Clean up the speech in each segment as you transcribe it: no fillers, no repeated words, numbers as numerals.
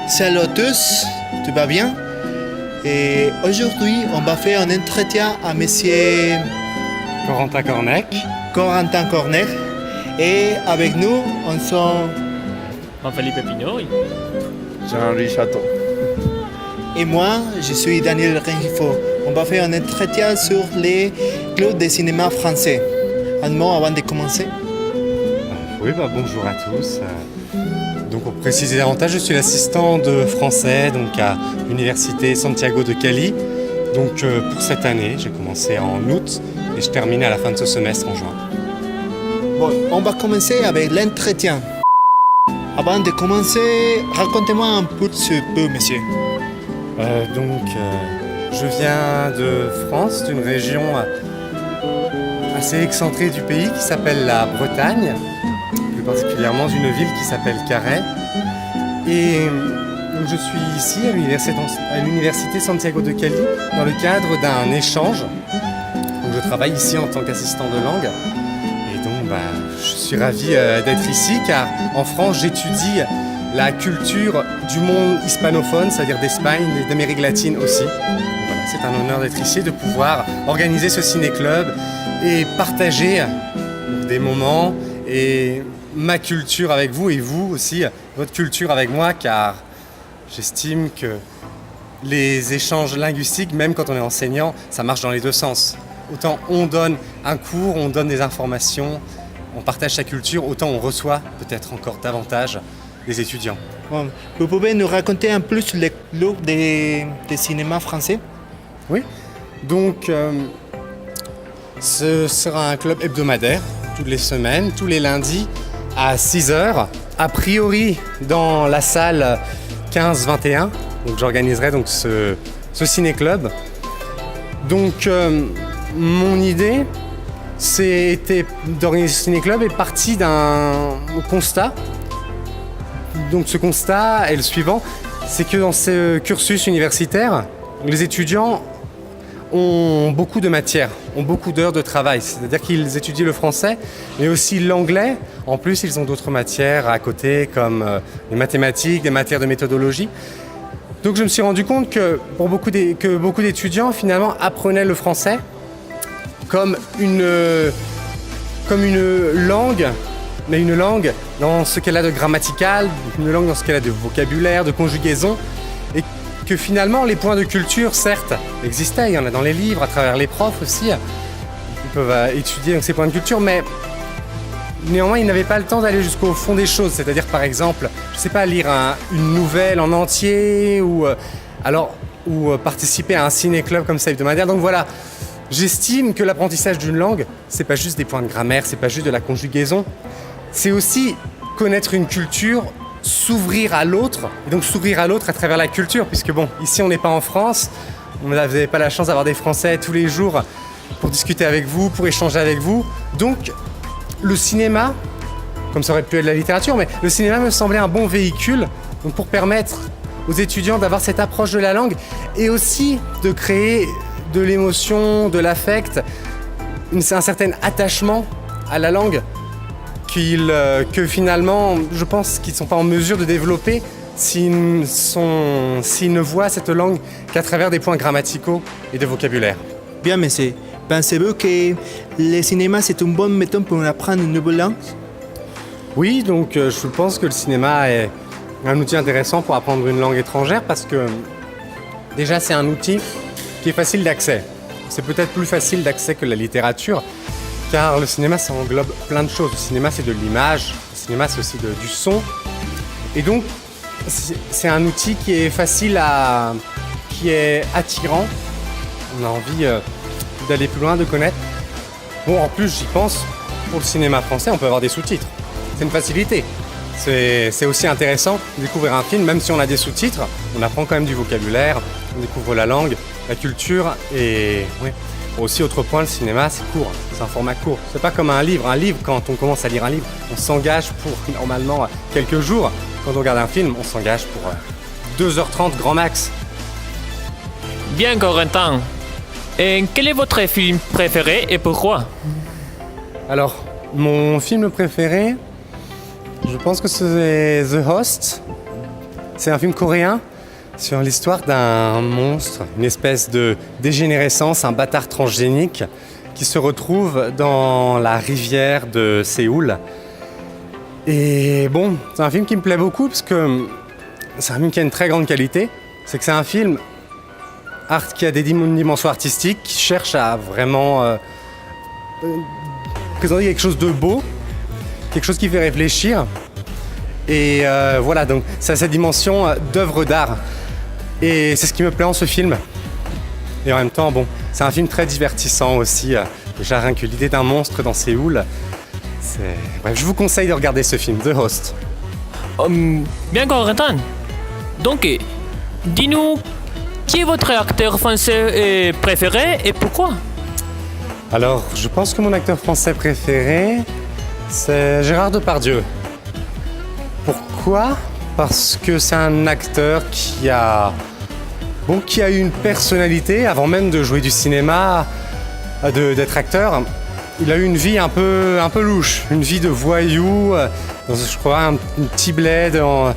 Salut à tous, tout va bien? Et aujourd'hui, on va faire un entretien à Monsieur Corentin Cornec. Corentin Cornec. Et avec nous, on sont Jean-Philippe Pinault. Jean-Louis Chateau. et moi, je suis Daniel Rengifo. On va faire un entretien sur les clubs de cinéma français. Un mot avant de commencer. Oui, bonjour à tous. Donc pour préciser davantage, je suis l'assistant de français donc à l'université Santiago de Cali. Donc pour cette année, j'ai commencé en août et je termine à la fin de ce semestre en juin. Bon, on va commencer avec l'entretien. Avant de commencer, racontez-moi un petit peu, monsieur. Je viens de France, d'une région assez excentrée du pays qui s'appelle la Bretagne, plus particulièrement d'une ville qui s'appelle Carhaix. Et donc, je suis ici à l'université Santiago de Cali dans le cadre d'un échange. Donc, je travaille ici en tant qu'assistant de langue. Et donc je suis ravi d'être ici car en France j'étudie la culture du monde hispanophone, c'est-à-dire d'Espagne et d'Amérique latine aussi. Donc, voilà, c'est un honneur d'être ici, de pouvoir organiser ce ciné-club et partager des moments et ma culture avec vous et vous aussi, votre culture avec moi, car j'estime que les échanges linguistiques, même quand on est enseignant, ça marche dans les deux sens. Autant on donne un cours, on donne des informations, on partage sa culture, autant on reçoit peut-être encore davantage des étudiants. Bon, vous pouvez nous raconter un peu plus les clubs de cinéma français? Oui, donc ce sera un club hebdomadaire, toutes les semaines, tous les lundis à 6h, a priori dans la salle 15-21. Donc j'organiserai donc ce ciné-club. Donc mon idée d'organiser ce ciné-club est partie d'un constat. Donc ce constat est le suivant, c'est que dans ce cursus universitaire, les étudiants ont beaucoup de matières, ont beaucoup d'heures de travail. C'est-à-dire qu'ils étudient le français, mais aussi l'anglais. En plus, ils ont d'autres matières à côté, comme les mathématiques, des matières de méthodologie. Donc je me suis rendu compte que beaucoup d'étudiants, finalement, apprenaient le français comme une langue, mais une langue dans ce qu'elle a de grammatical, une langue dans ce qu'elle a de vocabulaire, de conjugaison, et que finalement les points de culture, certes, existaient, il y en a dans les livres, à travers les profs aussi, ils peuvent étudier donc, ces points de culture, mais néanmoins ils n'avaient pas le temps d'aller jusqu'au fond des choses, c'est-à-dire par exemple, je ne sais pas, lire une nouvelle en entier, ou participer à un ciné-club comme ça hebdomadaire, donc voilà. J'estime que l'apprentissage d'une langue, c'est pas juste des points de grammaire, c'est pas juste de la conjugaison, c'est aussi connaître une culture, s'ouvrir à l'autre, et donc s'ouvrir à l'autre à travers la culture, puisque bon, ici on n'est pas en France, vous n'avez pas la chance d'avoir des Français tous les jours pour discuter avec vous, pour échanger avec vous, donc le cinéma, comme ça aurait pu être la littérature, mais le cinéma me semblait un bon véhicule donc pour permettre aux étudiants d'avoir cette approche de la langue et aussi de créer de l'émotion, de l'affect, un certain attachement à la langue que finalement, je pense qu'ils ne sont pas en mesure de développer s'ils ne voient cette langue qu'à travers des points grammaticaux et de vocabulaire. Bien, monsieur. Pensez-vous que le cinéma, c'est une bonne méthode pour apprendre une nouvelle langue? Oui, donc je pense que le cinéma est un outil intéressant pour apprendre une langue étrangère parce que déjà, c'est un outil qui est facile d'accès. C'est peut-être plus facile d'accès que la littérature, car le cinéma, ça englobe plein de choses. Le cinéma, c'est de l'image, le cinéma, c'est aussi du son. Et donc, c'est un outil qui est qui est attirant. On a envie d'aller plus loin, de connaître. Bon, en plus, j'y pense, pour le cinéma français, on peut avoir des sous-titres. C'est une facilité. C'est aussi intéressant de découvrir un film, même si on a des sous-titres, on apprend quand même du vocabulaire, on découvre la langue, la culture et oui. Aussi, autre point, le cinéma, c'est court, c'est un format court. C'est pas comme un livre. Un livre, quand on commence à lire un livre, on s'engage pour normalement quelques jours. Quand on regarde un film, on s'engage pour 2h30 grand max. Bien, Corentin. Et quel est votre film préféré et pourquoi? Alors, mon film préféré, je pense que c'est The Host C'est un film coréen sur l'histoire d'un monstre, une espèce de dégénérescence, un bâtard transgénique qui se retrouve dans la rivière de Séoul. Et bon, c'est un film qui me plaît beaucoup parce que c'est un film qui a une très grande qualité. C'est que c'est un film qui a une dimension artistique, qui cherche à vraiment présenter quelque chose de beau, quelque chose qui fait réfléchir. Et voilà, donc ça a cette dimension d'œuvre d'art. Et c'est ce qui me plaît en ce film. Et en même temps, bon, c'est un film très divertissant aussi. Déjà rien que l'idée d'un monstre dans Séoul. Bref, je vous conseille de regarder ce film, The Host. Bien Corentin. Donc, dis-nous, qui est votre acteur français préféré et pourquoi? Alors, je pense que mon acteur français préféré, c'est Gérard Depardieu. Pourquoi? Parce que c'est un acteur qui a eu une personnalité avant même de jouer du cinéma, d'être acteur. Il a eu une vie un peu louche, une vie de voyou, dans, je crois, un petit bled en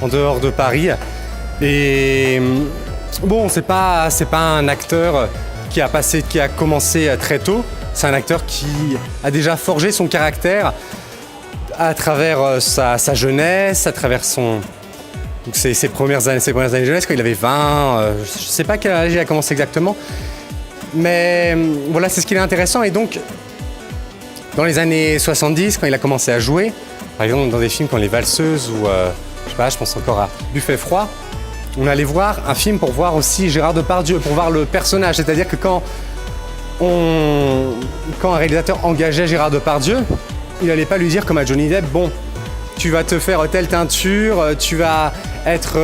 dehors de Paris. Et bon, c'est pas un acteur qui a commencé très tôt. C'est un acteur qui a déjà forgé son caractère à travers sa jeunesse, à travers ses premières années de jeunesse, quand il avait 20, je sais pas quel âge il a commencé exactement. Mais voilà, c'est ce qui est intéressant. Et donc, dans les années 70, quand il a commencé à jouer, par exemple dans des films comme Les Valseuses ou je pense encore à Buffet froid, on allait voir un film pour voir aussi Gérard Depardieu, pour voir le personnage. C'est-à-dire que quand un réalisateur engageait Gérard Depardieu, il n'allait pas lui dire comme à Johnny Depp, bon, tu vas te faire telle teinture, tu vas être,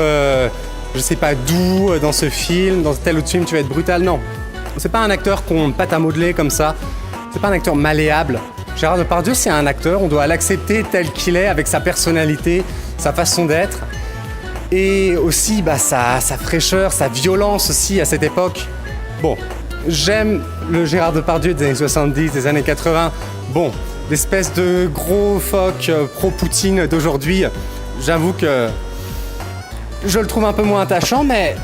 je sais pas, doux dans ce film, dans tel autre film tu vas être brutal. Non, c'est pas un acteur qu'on pâte à modeler comme ça, c'est pas un acteur malléable. Gérard Depardieu, c'est un acteur, on doit l'accepter tel qu'il est, avec sa personnalité, sa façon d'être. Et aussi sa fraîcheur, sa violence aussi à cette époque. Bon, j'aime le Gérard Depardieu des années 70, des années 80. Bon, l'espèce de gros phoque pro-Poutine d'aujourd'hui, j'avoue que je le trouve un peu moins attachant, mais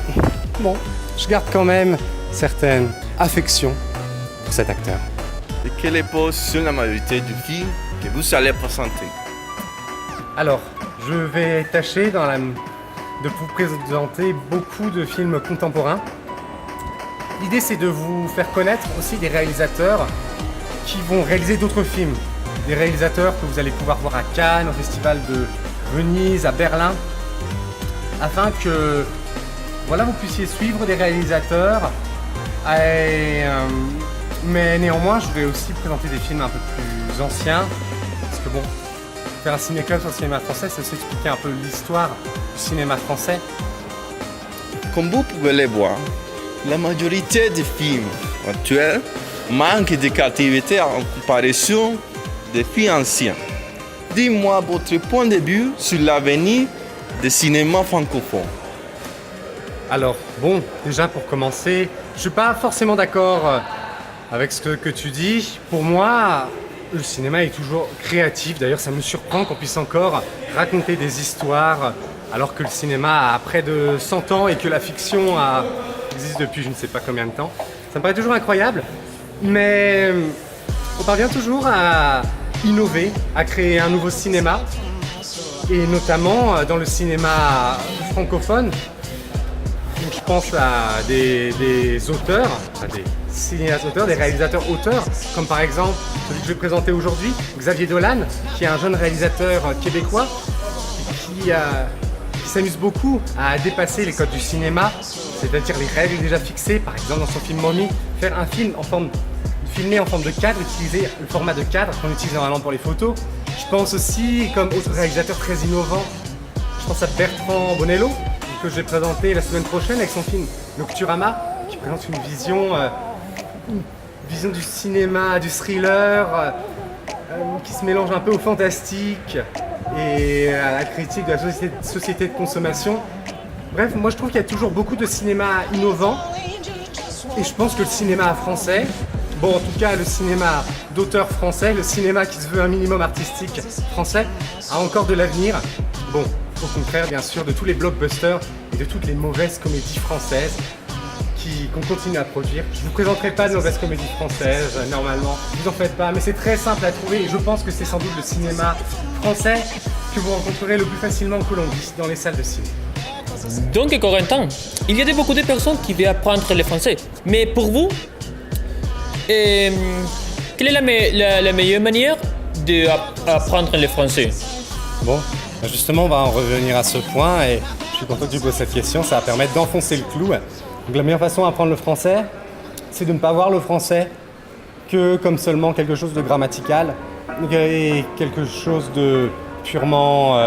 bon, je garde quand même certaines affections pour cet acteur. Et quelle est sur la majorité du film que vous allez présenter? Alors, je vais tâcher de vous présenter beaucoup de films contemporains. L'idée, c'est de vous faire connaître aussi des réalisateurs qui vont réaliser d'autres films. Des réalisateurs que vous allez pouvoir voir à Cannes, au Festival de Venise, à Berlin, afin que vous puissiez suivre des réalisateurs. Mais néanmoins, je vais aussi présenter des films un peu plus anciens, parce que bon, faire un ciné-club sur le cinéma français, c'est aussi expliquer un peu l'histoire du cinéma français. Comme vous pouvez le voir, la majorité des films actuels manquent de créativité en comparaison des films anciens. Dis-moi votre point de vue sur l'avenir du cinéma francophone. Alors, bon, déjà pour commencer, je ne suis pas forcément d'accord avec ce que tu dis. Pour moi, le cinéma est toujours créatif. D'ailleurs, ça me surprend qu'on puisse encore raconter des histoires alors que le cinéma a près de 100 ans et que la fiction existe depuis je ne sais pas combien de temps. Ça me paraît toujours incroyable, mais on parvient toujours à innover, à créer un nouveau cinéma, et notamment dans le cinéma francophone. Donc, je pense à des auteurs, à des cinéastes auteurs, des réalisateurs auteurs, comme par exemple celui que je vais présenter aujourd'hui, Xavier Dolan, qui est un jeune réalisateur québécois qui s'amuse beaucoup à dépasser les codes du cinéma, c'est-à-dire les règles déjà fixées. Par exemple, dans son film Mommy, faire un film filmé en forme de cadre, utiliser le format de cadre qu'on utilise normalement pour les photos. Je pense aussi, comme autre réalisateur très innovant, je pense à Bertrand Bonello, que je vais présenter la semaine prochaine avec son film Nocturama, qui présente une vision du cinéma, du thriller, qui se mélange un peu au fantastique et à la critique de la société de consommation. Bref, moi je trouve qu'il y a toujours beaucoup de cinéma innovant, et je pense que le cinéma français, bon en tout cas le cinéma d'auteur français, le cinéma qui se veut un minimum artistique français, a encore de l'avenir. Bon, au contraire bien sûr de tous les blockbusters et de toutes les mauvaises comédies françaises qu'on continue à produire. Je ne vous présenterai pas de mauvaises comédies françaises, normalement, vous en faites pas, mais c'est très simple à trouver et je pense que c'est sans doute le cinéma français que vous rencontrerez le plus facilement en Colombie, dans les salles de cinéma. Donc, Corentin, il y a beaucoup de personnes qui veulent apprendre le français. Mais pour vous, quelle est la meilleure manière d'apprendre le français? Bon, justement, on va en revenir à ce point et je suis content que tu poses cette question, ça va permettre d'enfoncer le clou. Donc la meilleure façon d'apprendre le français, c'est de ne pas voir le français que comme seulement quelque chose de grammatical et quelque chose de purement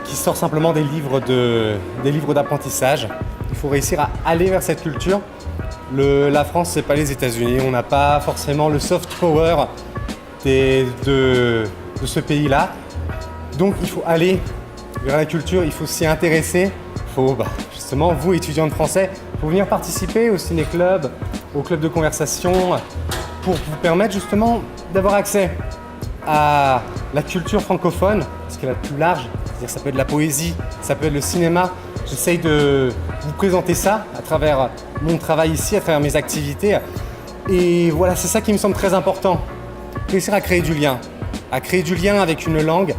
qui sort simplement des livres d'apprentissage. Il faut réussir à aller vers cette culture. La France, c'est pas les États-Unis. On n'a pas forcément le soft power de ce pays-là. Donc il faut aller vers la culture, il faut s'y intéresser. Il faut, justement, vous, étudiants de français, faut venir participer au ciné-club, au club de conversation, pour vous permettre justement d'avoir accès à la culture francophone, parce qu'elle est la plus large. C'est-à-dire ça peut être de la poésie, ça peut être le cinéma. J'essaye de vous présenter ça à travers mon travail ici, à travers mes activités. Et voilà, c'est ça qui me semble très important. Réussir à créer du lien avec une langue,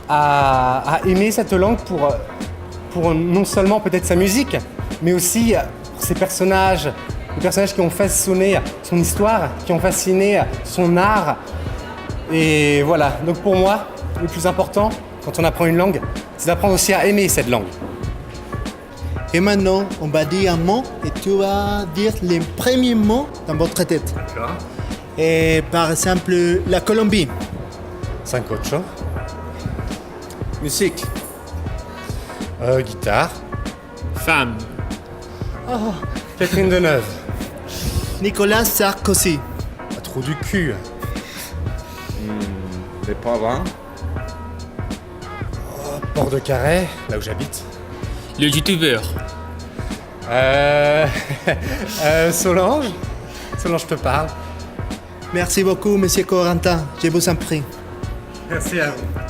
à aimer cette langue pour non seulement peut-être sa musique, mais aussi pour ses personnages, les personnages qui ont façonné son histoire, qui ont fasciné son art. Et voilà, donc pour moi, le plus important, quand on apprend une langue, c'est d'apprendre aussi à aimer cette langue. Et maintenant, on va dire un mot et tu vas dire les premiers mots dans votre tête. D'accord. Et par exemple, la Colombie. Sancocho. Musique. Guitare. Femme. Catherine Deneuve. Nicolas Sarkozy. Un trou du cul. Les parents. Port de Carré, là où j'habite. Le youtubeur. Solange. Solange te parle. Merci beaucoup, Monsieur Corentin. Je vous en prie. Merci à vous.